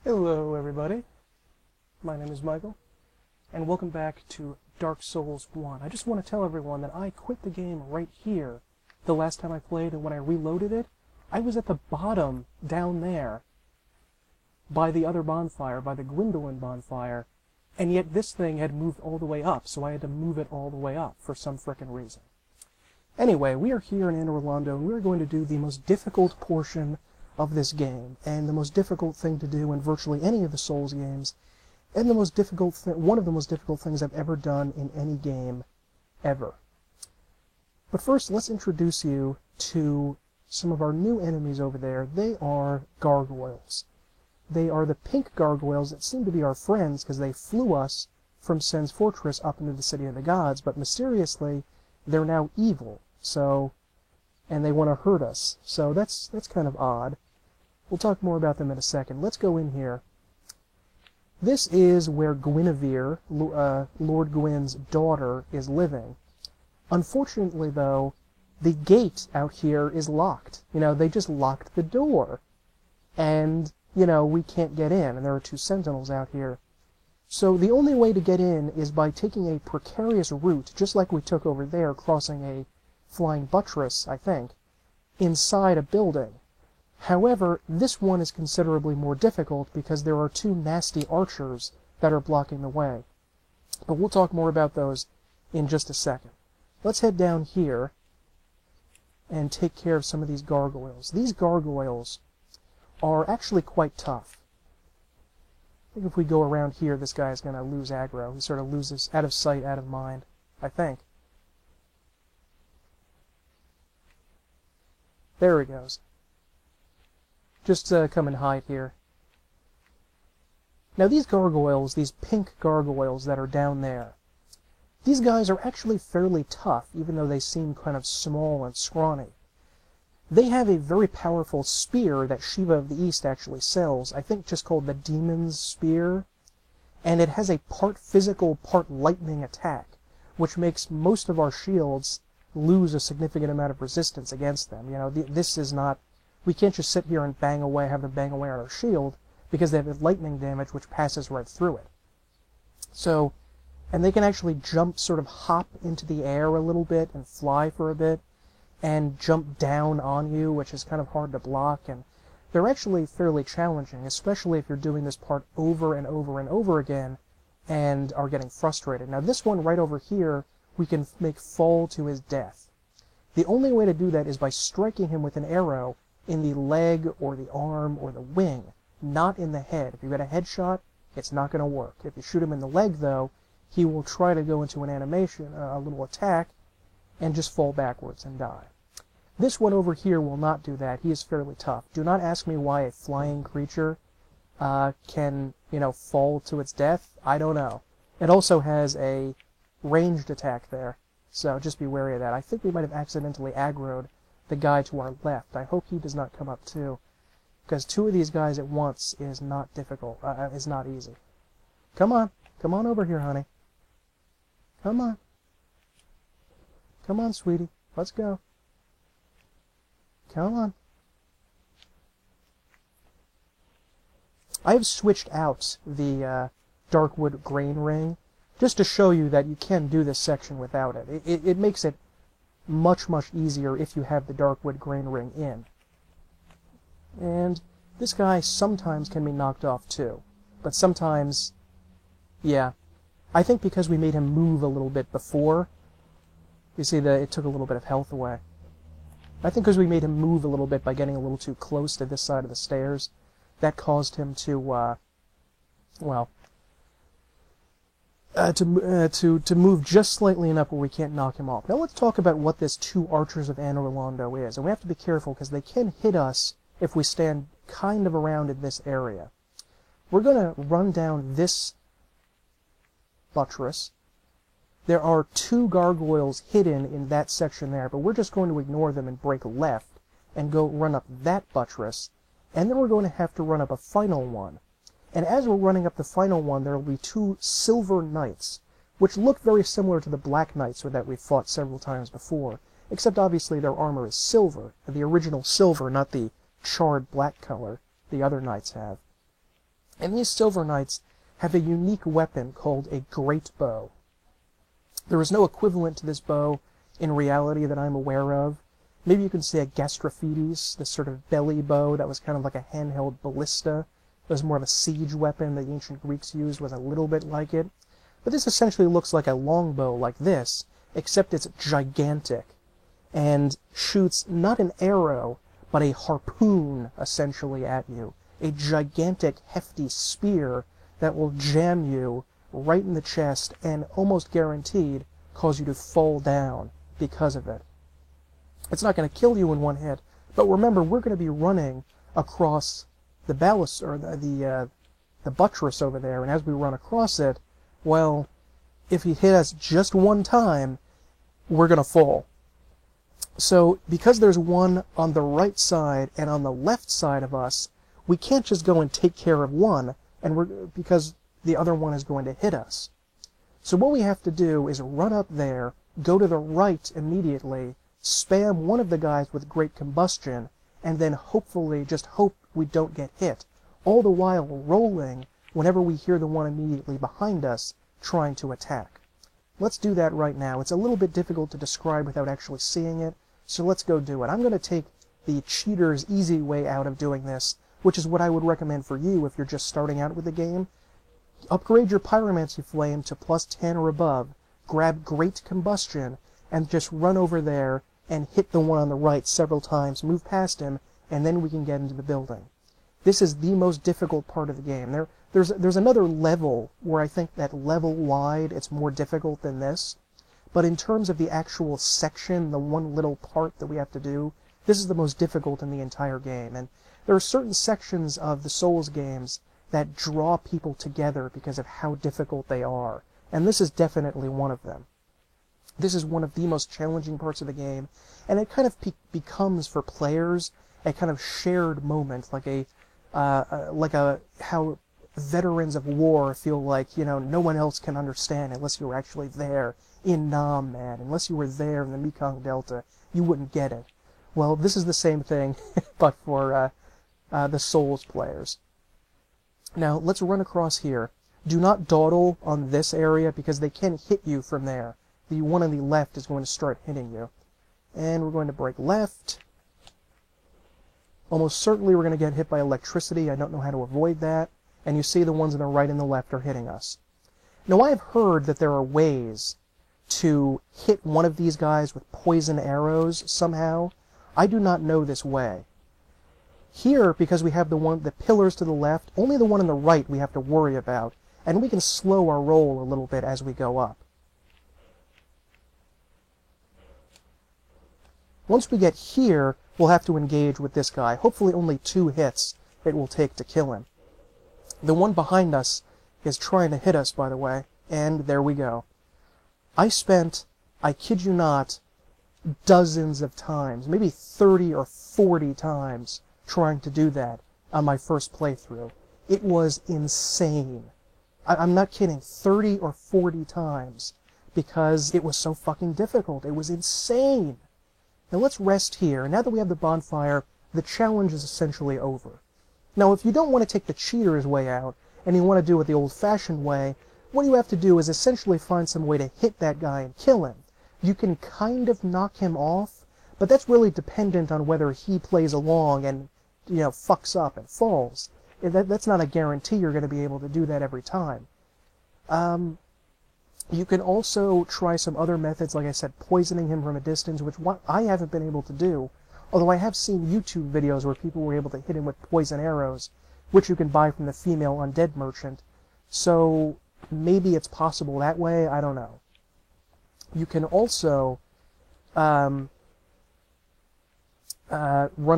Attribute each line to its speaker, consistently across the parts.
Speaker 1: Hello everybody, my name is Michael, and welcome back to Dark Souls 1. I just want to tell everyone that I quit the game right here the last time I played, and when I reloaded it, I was at the bottom down there by the other bonfire, by the Gwyndolin bonfire, and yet this thing had moved all the way up, so I had to move it all the way up for some frickin' reason. Anyway, we are here in Anor Londo, and we're going to do the most difficult portion of this game, and the most difficult thing to do in virtually any of the Souls games, and one of the most difficult things I've ever done in any game, ever. But first, let's introduce you to some of our new enemies over there. They are gargoyles. They are the pink gargoyles that seem to be our friends because they flew us from Sen's Fortress up into the City of the Gods, but mysteriously, they're now evil, and they want to hurt us, so that's kind of odd. We'll talk more about them in a second. Let's go in here. This is where Gwynevere, Lord Gwyn's daughter, is living. Unfortunately, though, the gate out here is locked. They just locked the door. And, we can't get in, and there are two sentinels out here. So the only way to get in is by taking a precarious route, just like we took over there, crossing a flying buttress, I think, inside a building. However, this one is considerably more difficult because there are two nasty archers that are blocking the way. But we'll talk more about those in just a second. Let's head down here and take care of some of these gargoyles. These gargoyles are actually quite tough. I think if we go around here, this guy is going to lose aggro. He sort of loses out of sight, out of mind, I think. There he goes. Just come and hide here. Now these gargoyles, these pink gargoyles that are down there, these guys are actually fairly tough, even though they seem kind of small and scrawny. They have a very powerful spear that Shiva of the East actually sells, I think just called the Demon's Spear, and it has a part physical, part lightning attack, which makes most of our shields lose a significant amount of resistance against them. This is not... We can't just sit here and have them bang away on our shield, because they have lightning damage which passes right through it. So, and they can actually sort of hop into the air a little bit and fly for a bit, and jump down on you, which is kind of hard to block, and they're actually fairly challenging, especially if you're doing this part over and over and over again, and are getting frustrated. Now this one right over here, we can make fall to his death. The only way to do that is by striking him with an arrow in the leg or the arm or the wing, not in the head. If you get a headshot, it's not going to work. If you shoot him in the leg, though, he will try to go into an animation, a little attack, and just fall backwards and die. This one over here will not do that. He is fairly tough. Do not ask me why a flying creature can, fall to its death. I don't know. It also has a ranged attack there, so just be wary of that. I think we might have accidentally aggroed the guy to our left. I hope he does not come up too, because two of these guys at once is not difficult, is not easy. Come on over here, honey. Come on, sweetie, let's go. Come on. I have switched out the Darkwood Grain Ring just to show you that you can do this section without it. It makes it much, much easier if you have the Darkwood Grain Ring in. And this guy sometimes can be knocked off too. But sometimes, yeah. I think because we made him move a little bit before, you see that it took a little bit of health away. I think because we made him move a little bit by getting a little too close to this side of the stairs, that caused him to, to move just slightly enough where we can't knock him off. Now let's talk about what this Two Archers of Anor Londo is. And we have to be careful because they can hit us if we stand kind of around in this area. We're going to run down this buttress. There are two gargoyles hidden in that section there, but we're just going to ignore them and break left and go run up that buttress. And then we're going to have to run up a final one. And as we're running up the final one, there will be two silver knights, which look very similar to the black knights that we've fought several times before, except obviously their armor is silver, the original silver, not the charred black color the other knights have. And these Silver Knights have a unique weapon called a great bow. There is no equivalent to this bow in reality that I'm aware of. Maybe you can say a Gastrophides, this sort of belly bow that was kind of like a handheld ballista. It was more of a siege weapon that the ancient Greeks used, was a little bit like it. But this essentially looks like a longbow like this, except it's gigantic, and shoots not an arrow, but a harpoon, essentially, at you. A gigantic, hefty spear that will jam you right in the chest and almost guaranteed cause you to fall down because of it. It's not going to kill you in one hit, but remember, we're going to be running across the ballast, or the buttress over there, and as we run across it, well, if he hit us just one time, we're going to fall. So, because there's one on the right side and on the left side of us, we can't just go and take care of one, because the other one is going to hit us. So what we have to do is run up there, go to the right immediately, spam one of the guys with great combustion, and then hopefully just hope we don't get hit, all the while rolling whenever we hear the one immediately behind us trying to attack. Let's do that right now. It's a little bit difficult to describe without actually seeing it, so let's go do it. I'm going to take the cheater's easy way out of doing this, which is what I would recommend for you if you're just starting out with the game. Upgrade your Pyromancy Flame to +10 or above, grab Great Combustion, and just run over there and hit the one on the right several times, move past him, and then we can get into the building. This is the most difficult part of the game. There's another level where I think that level-wide it's more difficult than this, but in terms of the actual section, the one little part that we have to do, this is the most difficult in the entire game. And there are certain sections of the Souls games that draw people together because of how difficult they are, and this is definitely one of them. This is one of the most challenging parts of the game, and it kind of becomes, for players, a kind of shared moment, like how veterans of war feel like, no one else can understand unless you were actually there in Nam, man. Unless you were there in the Mekong Delta, you wouldn't get it. Well, this is the same thing, but for the Souls players. Now, let's run across here. Do not dawdle on this area, because they can hit you from there. The one on the left is going to start hitting you. And we're going to break left. Almost certainly we're going to get hit by electricity. I don't know how to avoid that. And you see the ones on the right and the left are hitting us. Now, I have heard that there are ways to hit one of these guys with poison arrows somehow. I do not know this way. Here, because we have the pillars to the left, only the one on the right we have to worry about, and we can slow our roll a little bit as we go up. Once we get here, we'll have to engage with this guy. Hopefully only 2 hits it will take to kill him. The one behind us is trying to hit us, by the way, and there we go. I spent, I kid you not, dozens of times, maybe 30 or 40 times, trying to do that on my first playthrough. It was insane. I'm not kidding, 30 or 40 times, because it was so fucking difficult. It was insane. Now let's rest here. Now that we have the bonfire, the challenge is essentially over. Now, if you don't want to take the cheater's way out, and you want to do it the old-fashioned way, what you have to do is essentially find some way to hit that guy and kill him. You can kind of knock him off, but that's really dependent on whether he plays along and, fucks up and falls. That's not a guarantee you're going to be able to do that every time. You can also try some other methods, like I said, poisoning him from a distance, which I haven't been able to do, although I have seen YouTube videos where people were able to hit him with poison arrows, which you can buy from the female undead merchant. So maybe it's possible that way, I don't know. You can also run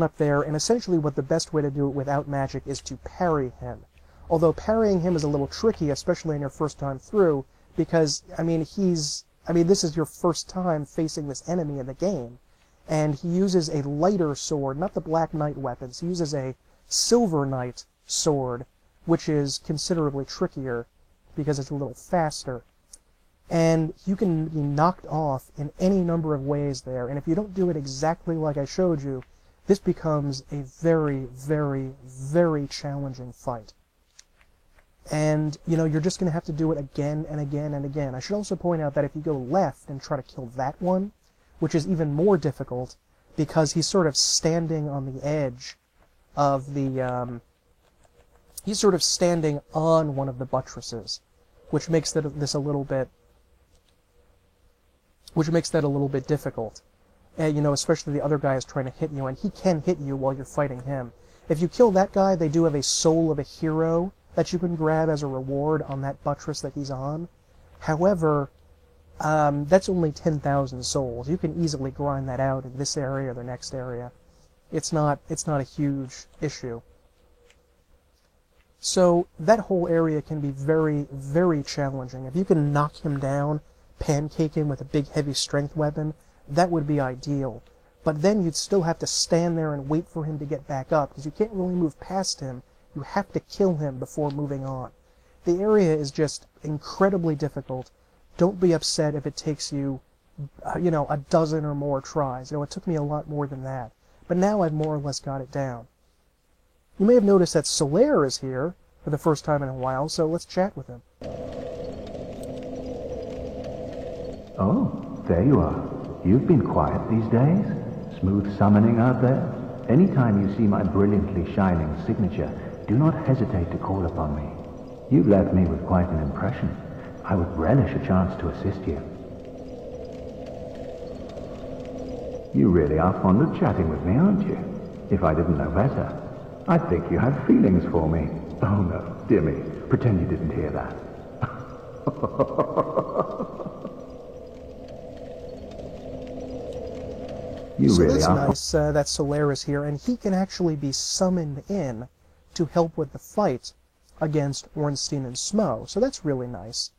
Speaker 1: up there, and essentially what the best way to do it without magic is to parry him. Although parrying him is a little tricky, especially on your first time through, because, this is your first time facing this enemy in the game, and he uses a lighter sword, not the Black Knight weapons. He uses a Silver Knight sword, which is considerably trickier because it's a little faster. And you can be knocked off in any number of ways there, and if you don't do it exactly like I showed you, this becomes a very, very, very challenging fight. And, you know, you're just going to have to do it again and again and again. I should also point out that if you go left and try to kill that one, which is even more difficult, because he's sort of standing on the edge of the, he's sort of standing on one of the buttresses, which makes that a little bit difficult. And, you know, especially the other guy is trying to hit you, and he can hit you while you're fighting him. If you kill that guy, they do have a Soul of a Hero that you can grab as a reward on that buttress that he's on. However, that's only 10,000 souls. You can easily grind that out in this area or the next area. It's not a huge issue. So that whole area can be very, very challenging. If you can knock him down, pancake him with a big heavy strength weapon, that would be ideal. But then you'd still have to stand there and wait for him to get back up, because you can't really move past him. You have to kill him before moving on. The area is just incredibly difficult. Don't be upset if it takes you, you know, a dozen or more tries. You know, it took me a lot more than that. But now I've more or less got it down. You may have noticed that Solaire is here for the first time in a while, so let's chat with him.
Speaker 2: Oh, there you are. You've been quiet these days. Smooth summoning out there. Anytime you see my brilliantly shining signature, do not hesitate to call upon me. You've left me with quite an impression. I would relish a chance to assist you. You really are fond of chatting with me, aren't you? If I didn't know better, I'd think you had feelings for me. Oh no, dear me, pretend you didn't hear that.
Speaker 1: So that's nice that Solaire is here, and he can actually be summoned in to help with the fight against Ornstein and Smough, so that's really nice.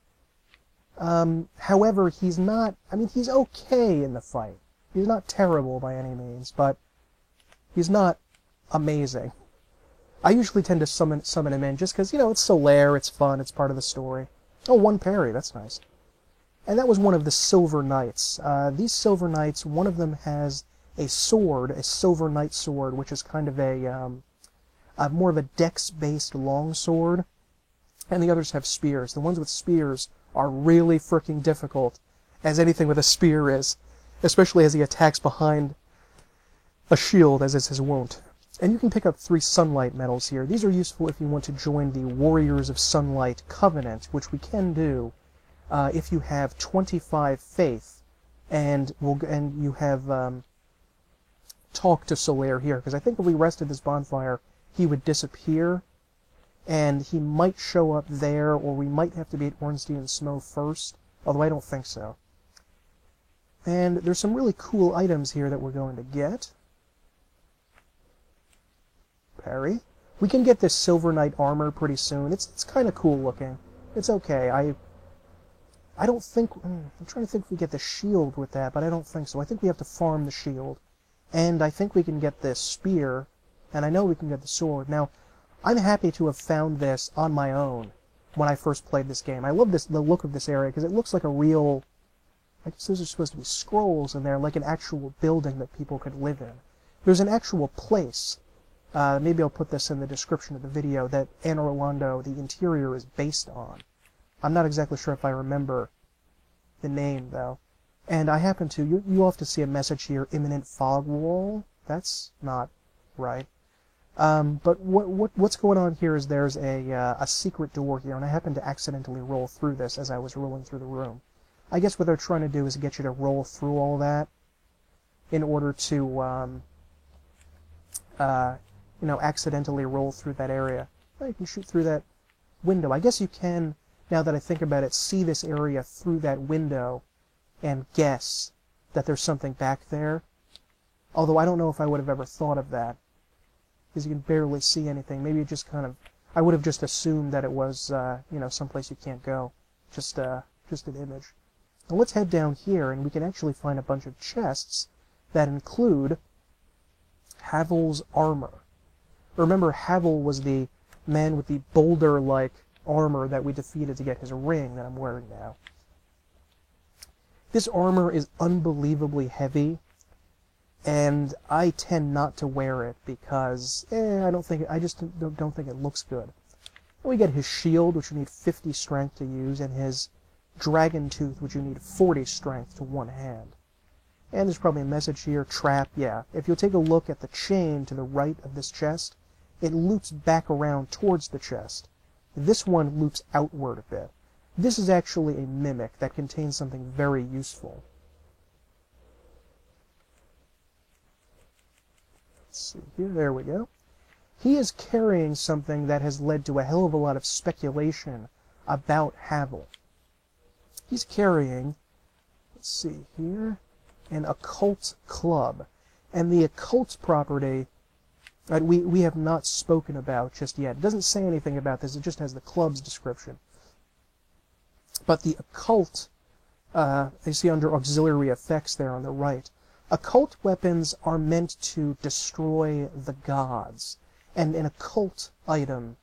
Speaker 1: However, he's not, I mean, he's okay in the fight. He's not terrible by any means, but he's not amazing. I usually tend to summon him in just because, you know, it's Solaire, it's fun, it's part of the story. Oh, one parry, that's nice. And that was one of the Silver Knights. These Silver Knights, one of them has a sword, a Silver Knight sword, which is kind of more of a dex-based longsword, and the others have spears. The ones with spears are really freaking difficult, as anything with a spear is, especially as he attacks behind a shield, as is his wont. And you can pick up 3 Sunlight medals here. These are useful if you want to join the Warriors of Sunlight Covenant, which we can do if you have 25 faith, and you have talked to Solaire here, because I think if we rested this bonfire, he would disappear, and he might show up there, or we might have to beat Ornstein and Smough first, although I don't think so. And there's some really cool items here that we're going to get. Parry. We can get this Silver Knight armor pretty soon. It's kind of cool looking. It's okay. I don't think... I'm trying to think if we get the shield with that, but I don't think so. I think we have to farm the shield. And I think we can get this spear, and I know we can get the sword. Now, I'm happy to have found this on my own when I first played this game. I love the look of this area, because it looks like a real... I guess those are supposed to be scrolls in there, like an actual building that people could live in. There's an actual place, maybe I'll put this in the description of the video, that Anor Londo, the interior, is based on. I'm not exactly sure if I remember the name, though. And I happen to, you often see a message here, Imminent Fog Wall. That's not right. But what's going on here is there's a secret door here, and I happened to accidentally roll through this as I was rolling through the room. I guess what they're trying to do is get you to roll through all that in order to, you know, accidentally roll through that area. Well, you can shoot through that window. I guess you can, now that I think about it, see this area through that window and guess that there's something back there. Although I don't know if I would have ever thought of that, because you can barely see anything. Maybe it just kind of, I would have just assumed that it was, you know, someplace you can't go. Just an image. Now let's head down here, and we can actually find a bunch of chests that include Havel's armor. Remember, Havel was the man with the boulder-like armor that we defeated to get his ring that I'm wearing now. This armor is unbelievably heavy, and I tend not to wear it because I just don't think it looks good. We get his shield, which you need 50 strength to use, and his dragon tooth, which you need 40 strength to one hand. And there's probably a message here, trap, yeah. If you'll take a look at the chain to the right of this chest, it loops back around towards the chest. This one loops outward a bit. This is actually a mimic that contains something very useful. Let's see here, there we go. He is carrying something that has led to a hell of a lot of speculation about Havel. He's carrying, let's see here, an occult club. And the occult property we have not spoken about just yet. It doesn't say anything about this, it just has the club's description. But the occult, you see under auxiliary effects there on the right, occult weapons are meant to destroy the gods. And an occult item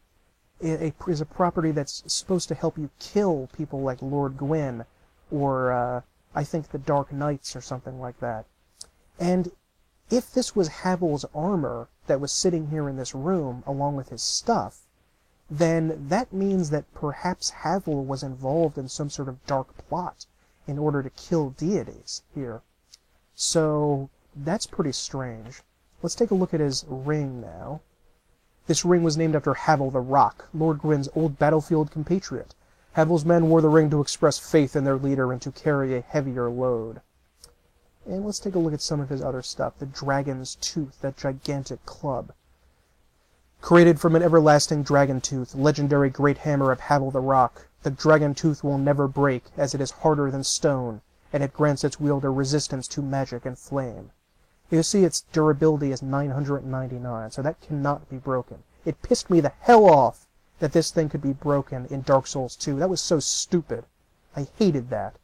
Speaker 1: is a property that's supposed to help you kill people like Lord Gwyn, or I think the Dark Knights or something like that. And if this was Havel's armor that was sitting here in this room along with his stuff, then that means that perhaps Havel was involved in some sort of dark plot in order to kill deities here. So that's pretty strange. Let's take a look at his ring now. This ring was named after Havel the Rock, Lord Gwyn's old battlefield compatriot. Havel's men wore the ring to express faith in their leader and to carry a heavier load. And let's take a look at some of his other stuff. The Dragon's Tooth, that gigantic club. Created from an everlasting dragon tooth, legendary great hammer of Havel the Rock, the dragon tooth will never break, as it is harder than stone, and it grants its wielder resistance to magic and flame. You see its durability is 999, so that cannot be broken. It pissed me the hell off that this thing could be broken in Dark Souls 2. That was so stupid. I hated that.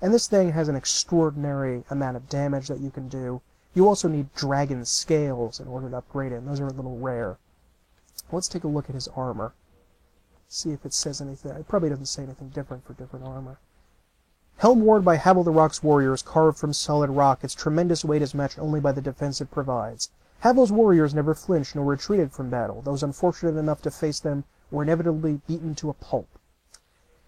Speaker 1: And this thing has an extraordinary amount of damage that you can do. You also need dragon scales in order to upgrade it, and those are a little rare. Let's take a look at his armor. See if it says anything. It probably doesn't say anything different for different armor. Helm worn by Havel the Rock's warriors, carved from solid rock, its tremendous weight is matched only by the defense it provides. Havel's warriors never flinched nor retreated from battle. Those unfortunate enough to face them were inevitably beaten to a pulp.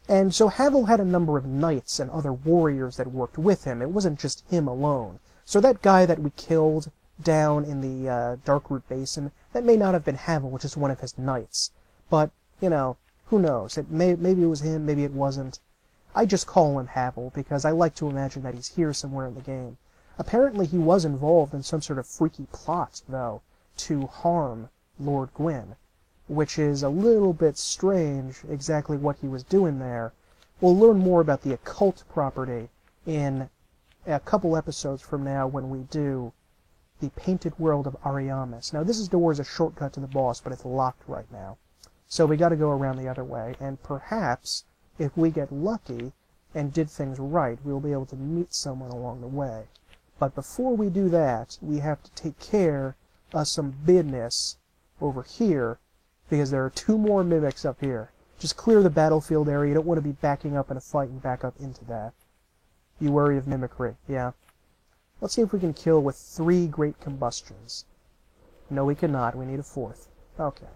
Speaker 1: And so Havel had a number of knights and other warriors that worked with him. It wasn't just him alone. So that guy that we killed down in the Darkroot Basin, that may not have been Havel, which is one of his knights. But, you know, who knows? Maybe it was him, maybe it wasn't. I just call him Havel because I like to imagine that he's here somewhere in the game. Apparently he was involved in some sort of freaky plot, though, to harm Lord Gwyn, which is a little bit strange exactly what he was doing there. We'll learn more about the occult property in a couple episodes from now when we do the Painted World of Ariamis. Now this is towards a shortcut to the boss, but it's locked right now. So we gotta go around the other way, and perhaps if we get lucky and did things right, we'll be able to meet someone along the way. But before we do that, we have to take care of some business over here, because there are 2 more mimics up here. Just clear the battlefield area. You don't want to be backing up in a fight and back up into that. You worry of mimicry, yeah. Let's see if we can kill with 3 great combustions. No, we cannot. We need a 4th. Okay.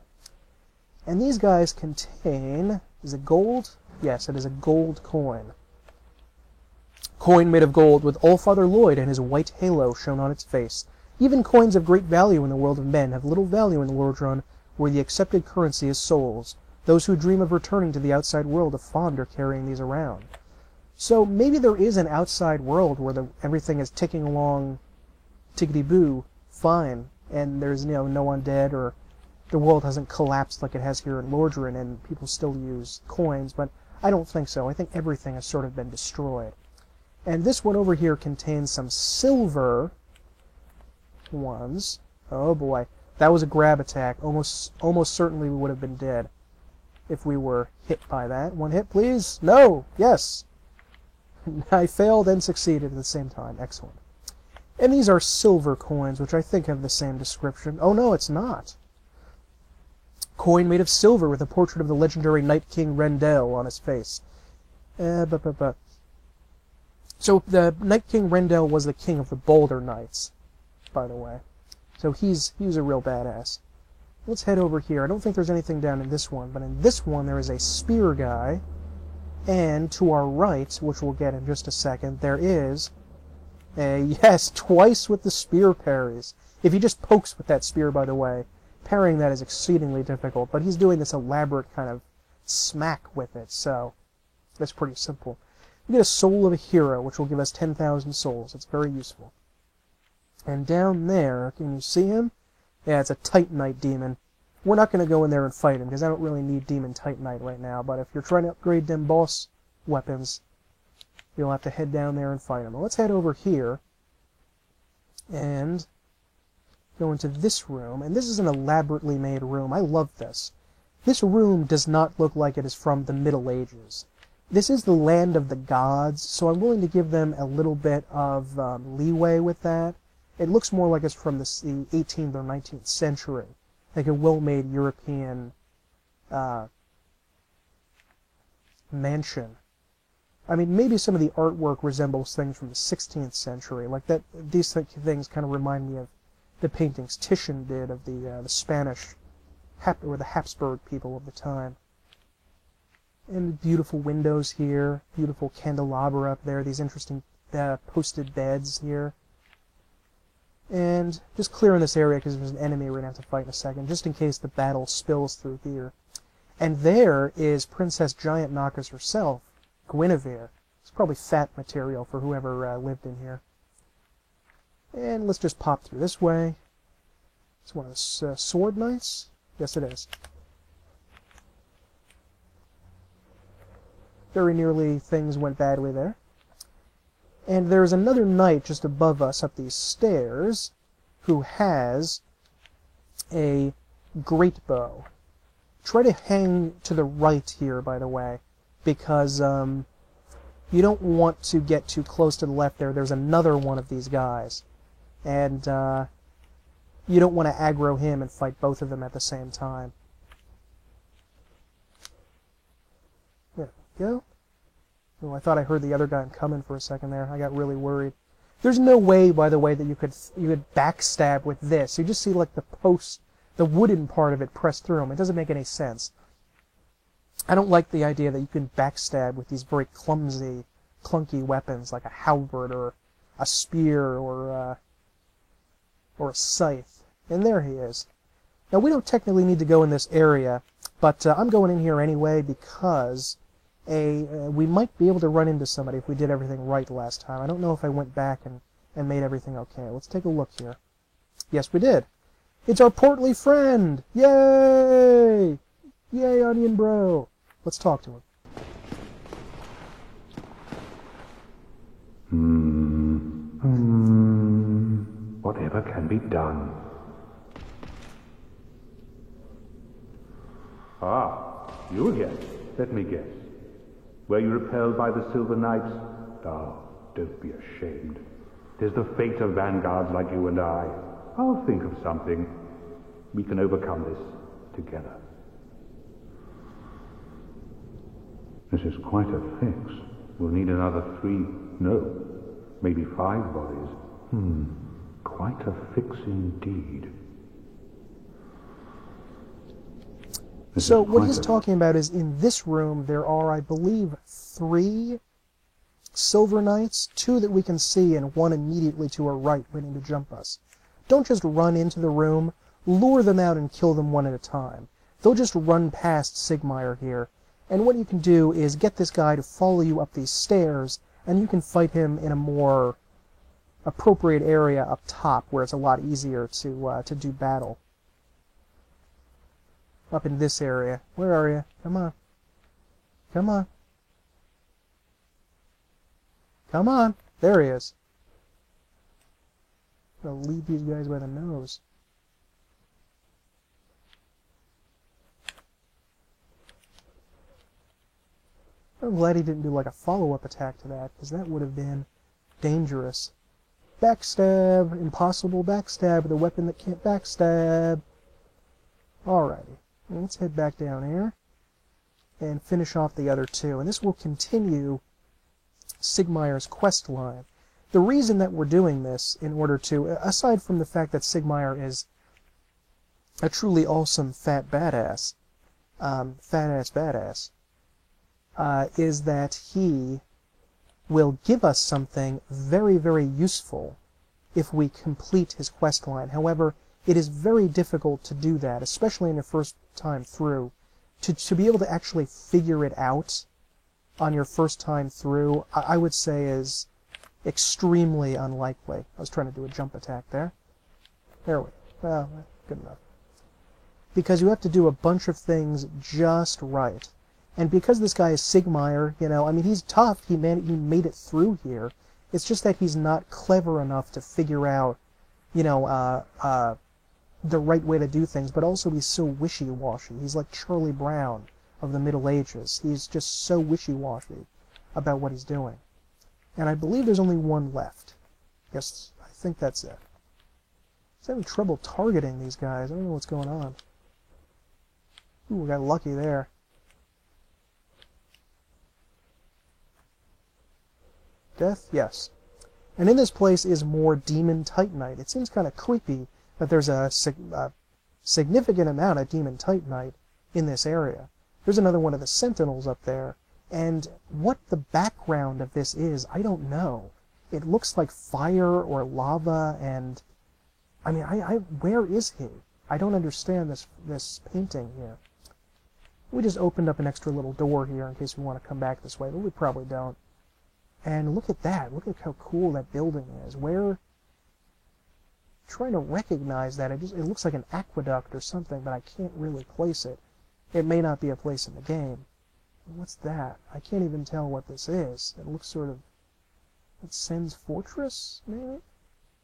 Speaker 1: And these guys contain... Is it gold? Yes, it is a gold coin. Coin made of gold with Allfather Lloyd and his white halo shown on its face. Even coins of great value in the world of men have little value in the Lordran, where the accepted currency is souls. Those who dream of returning to the outside world are fond of carrying these around. So maybe there is an outside world where everything is ticking along tickety-boo, fine, and there's no undead, or the world hasn't collapsed like it has here in Lordran, and people still use coins, but I don't think so. I think everything has sort of been destroyed. And this one over here contains some silver ones. Oh boy, that was a grab attack. Almost certainly we would have been dead if we were hit by that. 1 hit, please. No. Yes. I failed and succeeded at the same time. Excellent. And these are silver coins, which I think have the same description. Oh no, it's not. Coin made of silver with a portrait of the legendary Night King Rendell on his face. So the Night King Rendell was the king of the Boulder Knights, by the way. So he's a real badass. let's head over here. I don't think there's anything down in this one, but in this one there is a spear guy. And to our right, which we'll get in just a second, there is a, yes, twice with the spear parries. If he just pokes with that spear, by the way, parrying that is exceedingly difficult, but he's doing this elaborate kind of smack with it, so that's pretty simple. We get a soul of a hero, which will give us 10,000 souls. It's very useful. And down there, can you see him? Yeah, it's a Titanite demon. We're not going to go in there and fight him, because I don't really need Demon Titanite right now, but if you're trying to upgrade them boss weapons, you'll have to head down there and fight him. Well, let's head over here and go into this room, and this is an elaborately made room. I love this. This room does not look like it is from the Middle Ages. This is the land of the gods, so I'm willing to give them a little bit of leeway with that. It looks more like it's from the 18th or 19th century, like a well-made European mansion. I mean, maybe some of the artwork resembles things from the 16th century, like that. These things kind of remind me of the paintings Titian did of the Spanish or the Habsburg people of the time. And beautiful windows here, beautiful candelabra up there, these interesting posted beds here. And just clearing this area because there's an enemy we're going to have to fight in a second, just in case the battle spills through here. And there is Princess Giant Knockers herself, Guinevere. It's probably fat material for whoever lived in here. And let's just pop through this way. It's one of the sword knights? Yes, it is. Very nearly things went badly there. And there's another knight just above us up these stairs who has a great bow. Try to hang to the right here, by the way, because you don't want to get too close to the left there. There's another one of these guys. And you don't want to aggro him and fight both of them at the same time. There we go. Oh, I thought I heard the other guy coming for a second there. I got really worried. There's no way, by the way, that you could backstab with this. You just see like the post, the wooden part of it pressed through him. It doesn't make any sense. I don't like the idea that you can backstab with these very clumsy, clunky weapons like a halberd or a spear or a scythe. And there he is. Now we don't technically need to go in this area, but I'm going in here anyway because we might be able to run into somebody if we did everything right last time. I don't know if I went back and made everything okay. Let's take a look here. Yes, we did. It's our portly friend! Yay! Yay, Onion Bro! Let's talk to him.
Speaker 2: Whatever can be done.
Speaker 3: Ah, you again. Let me guess. Were you repelled by the Silver Knights? Oh, don't be ashamed. 'Tis the fate of vanguards like you and I. I'll think of something. We can overcome this together. This is quite a fix. We'll need another 3, no, maybe 5 bodies. Quite a fix indeed.
Speaker 1: So what he's talking about is in this room there are, I believe, 3 Silver Knights, 2 that we can see and 1 immediately to our right waiting to jump us. Don't just run into the room, lure them out and kill them one at a time. They'll just run past Sigmire here, and what you can do is get this guy to follow you up these stairs, and you can fight him in a more appropriate area up top where it's a lot easier to do battle. Up in this area. Where are you? Come on. Come on. Come on. There he is. I'm gonna lead these guys by the nose. I'm glad he didn't do like a follow-up attack to that, because that would have been dangerous. Backstab. Impossible backstab with a weapon that can't backstab. Alrighty. Let's head back down here and finish off the other 2. And this will continue Sigmire's quest line. The reason that we're doing this in order to, aside from the fact that Sigmire is a truly awesome fat badass, fat-ass badass, is that he will give us something very, very useful if we complete his quest line. However, it is very difficult to do that, especially in your first time through. To be able to actually figure it out on your first time through, I would say is extremely unlikely. I was trying to do a jump attack there. There we go. Well, good enough. Because you have to do a bunch of things just right. And because this guy is Sigmire, you know, I mean, he's tough. He made it through here. It's just that he's not clever enough to figure out, you know, the right way to do things. But also he's so wishy-washy. He's like Charlie Brown of the Middle Ages. He's just so wishy-washy about what he's doing. And I believe there's only one left. Yes, I think that's it. He's having trouble targeting these guys. I don't know what's going on. Ooh, we got lucky there. Death? Yes. And in this place is more Demon Titanite. It seems kind of creepy that there's a significant amount of Demon Titanite in this area. There's another one of the Sentinels up there. And what the background of this is, I don't know. It looks like fire or lava, and I mean, where is he? I don't understand this painting here. We just opened up an extra little door here in case we want to come back this way, but we probably don't. And look at that. Look at how cool that building is. Where? Trying to recognize that. It looks like an aqueduct or something, but I can't really place it. It may not be a place in the game. What's that? I can't even tell what this is. It looks sort of... It's Sen's Fortress, maybe?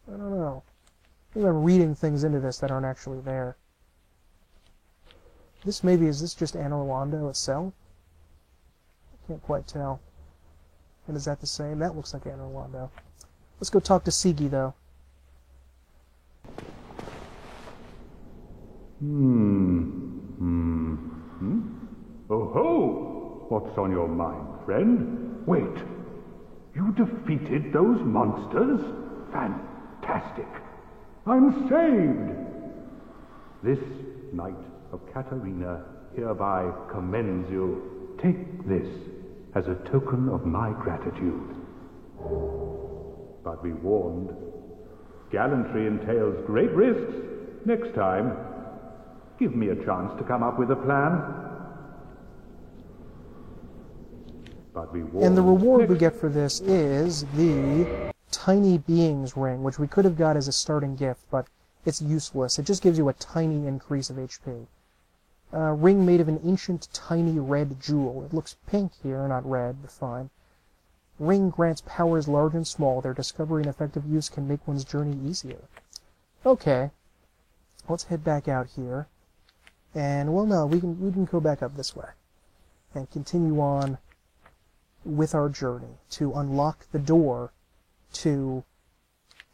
Speaker 1: I don't know. Maybe I'm reading things into this that aren't actually there. Is this just Anor Londo itself? I can't quite tell. And is that the same? That looks like Anor Londo. Let's go talk to Sigi, though.
Speaker 3: Oh ho! What's on your mind, friend? Wait. You defeated those monsters? Fantastic. I'm saved. This Knight of Catarina hereby commends you. Take this as a token of my gratitude. But be warned, gallantry entails great risks. Next time, give me a chance to come up with a plan. But be warned.
Speaker 1: And the reward we get for this is the Tiny Beings Ring, which we could have got as a starting gift, but it's useless. It just gives you a tiny increase of HP. Ring made of an ancient tiny red jewel. It looks pink here, not red, but fine. Ring grants powers large and small. Their discovery and effective use can make one's journey easier. Okay. Let's head back out here. And, well, no, we can go back up this way. And continue on with our journey to unlock the door to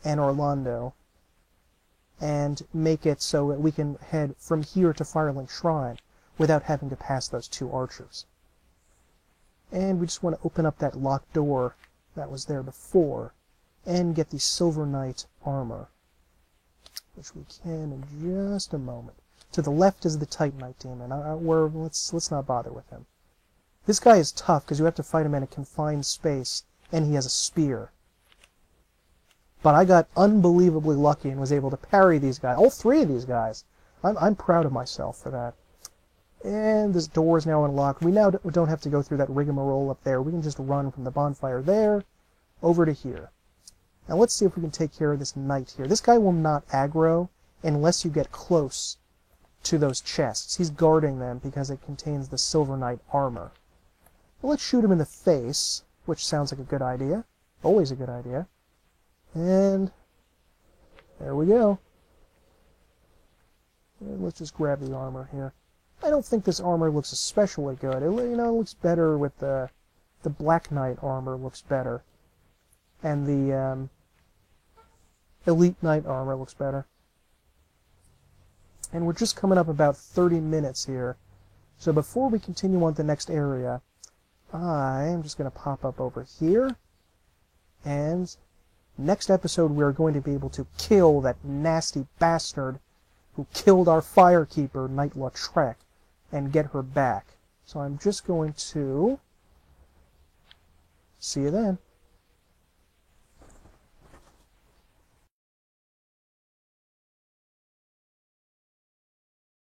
Speaker 1: Anor Londo and make it so that we can head from here to Firelink Shrine without having to pass those two archers. And we just want to open up that locked door that was there before and get the Silver Knight armor, which we can in just a moment. To the left is the Titanite demon. Let's not bother with him. This guy is tough because you have to fight him in a confined space, and he has a spear. But I got unbelievably lucky and was able to parry these guys. All three of these guys. I'm proud of myself for that. And this door is now unlocked. We now don't have to go through that rigmarole up there. We can just run from the bonfire there over to here. Now let's see if we can take care of this knight here. This guy will not aggro unless you get close to those chests. He's guarding them because it contains the Silver Knight armor. Well, let's shoot him in the face, which sounds like a good idea. Always a good idea. And there we go. And let's just grab the armor here. I don't think this armor looks especially good. It looks better with the Black Knight armor looks better. And the Elite Knight armor looks better. And we're just coming up about 30 minutes here. So before we continue on to the next area, I'm just going to pop up over here. And next episode we're going to be able to kill that nasty bastard who killed our firekeeper, Knight Lautrec, and get her back. So I'm just going to... see you then.